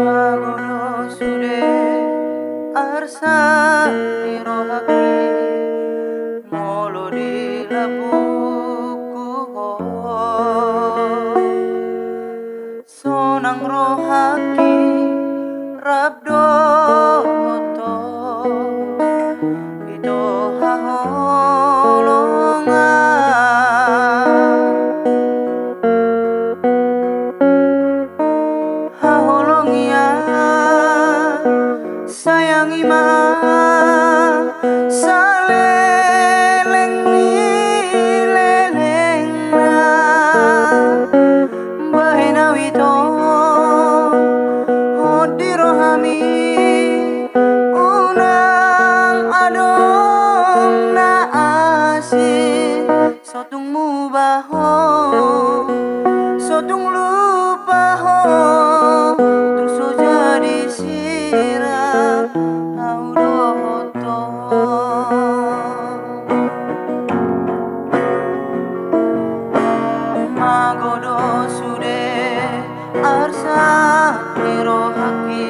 Magono sude arsa nirohaki molo di labuku ho sonang rohaki rabdo to ito haholonga haholongia sayangi ma saleleng ni leleng na bahena wito hodirohami unang adong na asin sotung mubaho sotung lupa ho tung so jadi sirap audoto magodo sude arsa nirohaki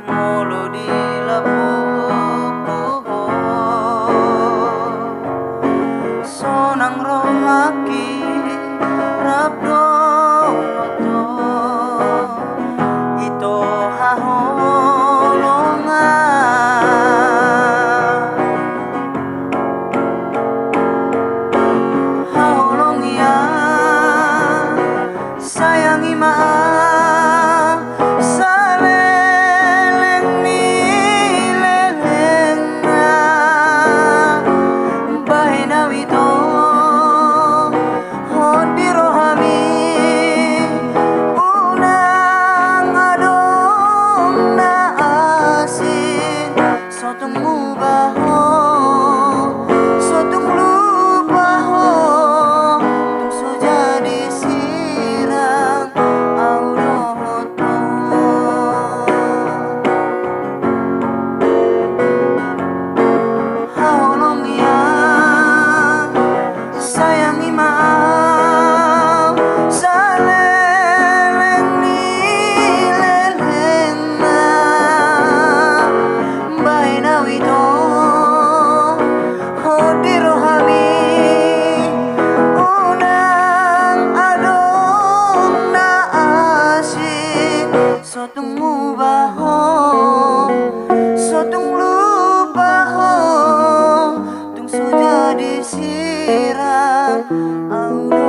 molo di labuku ho sonang rohaki rabdo to ito haholonga haholongia sayangi ma saleleng ni leleng na bahena wito hodirohami unang adong na asin sotung mubaho sotung lupa ho tung so jadi sirang audoto haholongia sayangi ma saleleng ni leleng na bahena wito hodirohami unang adong na asin sotung mubaho sotung lupa ho tung so jadi sirang audo